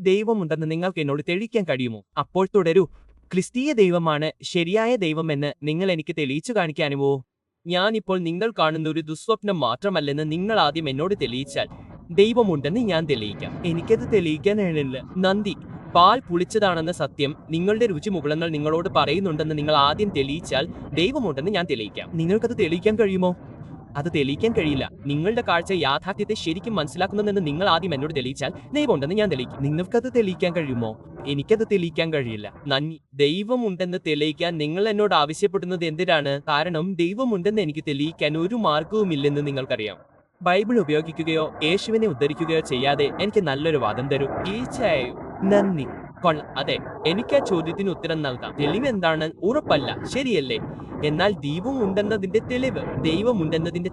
ദൈവമുണ്ടെന്ന് നിങ്ങൾക്ക് എന്നോട് തെളിയിക്കാൻ കഴിയുമോ? അപ്പോൾ തുടരൂ. ക്രിസ്തീയ ദൈവമാണ് ശരിയായ ദൈവമെന്ന് നിങ്ങൾ എനിക്ക് തെളിയിച്ചു കാണിക്കാനുമോ? ഞാനിപ്പോൾ നിങ്ങൾ കാണുന്ന ഒരു ദുസ്വപ്നം മാത്രമല്ലെന്ന് നിങ്ങൾ ആദ്യം എന്നോട് തെളിയിച്ചാൽ ദൈവമുണ്ടെന്ന് ഞാൻ തെളിയിക്കാം. എനിക്കത് തെളിയിക്കാൻ കഴിയില്ല. നന്ദി. പാൽ പുളിച്ചതാണെന്ന സത്യം നിങ്ങളുടെ രുചിമുകുളങ്ങൾ നിങ്ങളോട് പറയുന്നുണ്ടെന്ന് നിങ്ങൾ ആദ്യം തെളിയിച്ചാൽ ദൈവമുണ്ടെന്ന് ഞാൻ തെളിയിക്കാം. നിങ്ങൾക്കത് തെളിയിക്കാൻ കഴിയുമോ? അത് തെളിയിക്കാൻ കഴിയില്ല. നിങ്ങളുടെ കാഴ്ച യാഥാർത്ഥ്യത്തെ ശരിക്കും മനസ്സിലാക്കുന്നുണ്ടെന്ന് നിങ്ങൾ ആദ്യം എന്നോട് തെളിയിച്ചാൽ ദൈവമുണ്ടെന്ന് ഞാൻ തെളിയിക്കും. നിങ്ങൾക്കത് തെളിയിക്കാൻ കഴിയുമോ? എനിക്കത് തെളിയിക്കാൻ കഴിയില്ല. നന്ദി. ദൈവമുണ്ടെന്ന് തെളിയിക്കാൻ നിങ്ങൾ എന്നോട് ആവശ്യപ്പെടുന്നത് എന്തിനാണ്? കാരണം ദൈവമുണ്ടെന്ന് എനിക്ക് തെളിയിക്കാൻ ഒരു മാർഗവുമില്ലെന്ന് നിങ്ങൾക്കറിയാം. ബൈബിൾ ഉപയോഗിക്കുകയോ യേശുവിനെ ഉദ്ധരിക്കുകയോ ചെയ്യാതെ എനിക്ക് നല്ലൊരു വാദം തരൂ. തീർച്ചയായും. നന്ദി. അതെ, എനിക്ക് ആ ചോദ്യത്തിന് ഉത്തരം നൽകാം. തെളിവ് എന്താണ്? ഉറപ്പല്ല, ശരിയല്ലേ? എന്നാൽ ദൈവമുണ്ടെന്നതിന്റെ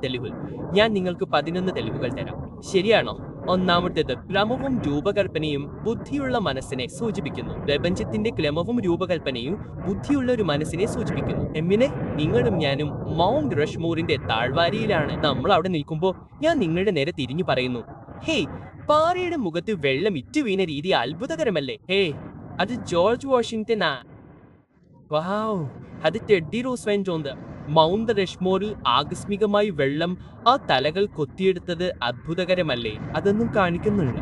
തെളിവ് ഞാൻ നിങ്ങൾക്ക് 11 തെളിവുകൾ തരാം. ശരിയാണോ? ഒന്നാമത്തേത് ക്രമവും രൂപകൽപ്പനയും ബുദ്ധിയുള്ള മനസ്സിനെ സൂചിപ്പിക്കുന്നു. പ്രപഞ്ചത്തിന്റെ ക്രമവും രൂപകൽപ്പനയും ബുദ്ധിയുള്ള ഒരു മനസ്സിനെ സൂചിപ്പിക്കുന്നു. എമ്മിനെ, നിങ്ങളും ഞാനും മൗണ്ട് റഷ്മോറിന്റെ താഴ്വാരയിലാണ്. നമ്മൾ അവിടെ നിൽക്കുമ്പോൾ ഞാൻ നിങ്ങളുടെ നേരെ തിരിഞ്ഞു പറയുന്നു, ഹേയ്, പാറയുടെ മുഖത്ത് വെള്ളം ഇറ്റു വീണ രീതി അത്ഭുതകരമല്ലേ? അത് ജോർജ് വാഷിംഗ്ടനാ. വാവ്, അത് ടെഡ്ഡി റൂസ്വെൽറ്റ്. മൗണ്ട് റഷ്മോറിൽ ആകസ്മികമായി വെള്ളം ആ തലകൾ കൊത്തിയെടുത്തത് അത്ഭുതകരമല്ലേ? അതൊന്നും കാണിക്കുന്നുണ്ട്.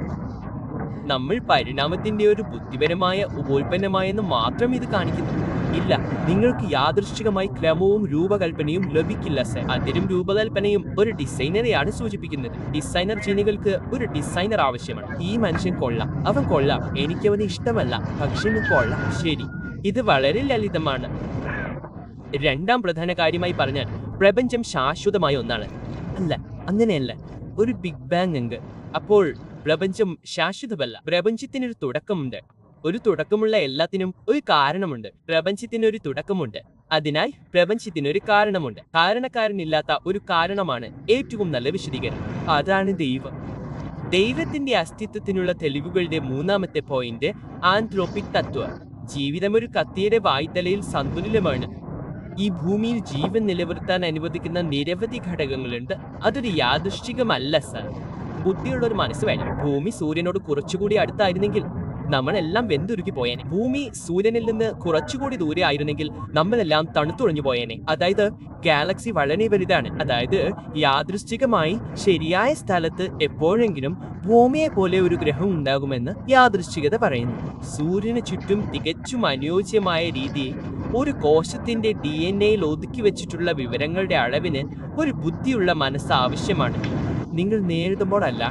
നമ്മൾ പരിണാമത്തിന്റെ ഒരു ബുദ്ധിപരമായ ഉപോൽപ്പന്നമായെന്ന് മാത്രം ഇത് കാണിക്കുന്നു. ഇല്ല, നിങ്ങൾക്ക് യാദൃശ്ചികമായി ക്രമവും രൂപകൽപ്പനയും ലഭിക്കില്ല സർ. അതിരും രൂപകൽപ്പനയും ഒരു ഡിസൈനറെയാണ് സൂചിപ്പിക്കുന്നത്. ഡിസൈനർ ജീനുകൾക്ക് ഒരു ഡിസൈനർ ആവശ്യമാണ്. ഈ മനുഷ്യൻ കൊള്ളാം, അവൻ കൊള്ളാം, എനിക്കവന് ഇഷ്ടമല്ല, പക്ഷെ കൊള്ളാം. ശരി, ഇത് വളരെ ലളിതമാണ്. രണ്ടാം പ്രധാന കാര്യമായി പറഞ്ഞാൽ പ്രപഞ്ചം ശാശ്വതമായ ഒന്നാണ്. അല്ല, അങ്ങനെയല്ല. ഒരു ബിഗ് ബാങ് ഉണ്ട്. അപ്പോൾ പ്രപഞ്ചം ശാശ്വതമല്ല. പ്രപഞ്ചത്തിനൊരു തുടക്കമുണ്ട്. ഒരു തുടക്കമുള്ള എല്ലാത്തിനും ഒരു കാരണമുണ്ട്. പ്രപഞ്ചത്തിനൊരു തുടക്കമുണ്ട്. അതിനാൽ പ്രപഞ്ചത്തിനൊരു കാരണമുണ്ട്. കാരണക്കാരനില്ലാത്ത ഒരു കാരണമാണ് ഏറ്റവും നല്ല വിശദീകരണം. അതാണ് ദൈവം. ദൈവത്തിന്റെ അസ്തിത്വത്തിനുള്ള തെളിവുകളുടെ മൂന്നാമത്തെ പോയിന്റ് ആന്ത്രോപിക് തത്വം. ജീവിതം ഒരു കത്തിയുടെ വായ്ത്തലയിൽ സന്തുലിതമാണ്. ഈ ഭൂമിയിൽ ജീവൻ നിലനിർത്താൻ അനുവദിക്കുന്ന നിരവധി ഘടകങ്ങളുണ്ട്. അതൊരു യാദൃശ്ചികമല്ല സർ. ബുദ്ധിയുള്ള ഒരു മനസ്സ് വേണം. ഭൂമി സൂര്യനോട് കുറച്ചുകൂടി അടുത്തായിരുന്നെങ്കിൽ നമ്മളെല്ലാം വെന്തുരുക്കി പോയേനെ. ഭൂമി സൂര്യനിൽ നിന്ന് കുറച്ചുകൂടി ദൂരെ ആയിരുന്നെങ്കിൽ നമ്മളെല്ലാം തണുത്തുറഞ്ഞു പോയേനെ. അതായത് ഗാലക്സി വളരെ വലുതാണ്. അതായത് യാദൃശ്ചികമായി ശരിയായ സ്ഥലത്ത് എപ്പോഴെങ്കിലും ഭൂമിയെ പോലെ ഒരു ഗ്രഹം ഉണ്ടാകുമെന്ന് യാദൃശ്ചികത പറയുന്നു. സൂര്യന് ചുറ്റും തികച്ചും അനുയോജ്യമായ രീതിയിൽ ഒരു കോശത്തിന്റെ DNA ഒതുക്കി വെച്ചിട്ടുള്ള വിവരങ്ങളുടെ അളവിന് ഒരു ബുദ്ധിയുള്ള മനസ്സ് ആവശ്യമാണ്. നിങ്ങൾ നേരിടുമ്പോഴല്ല,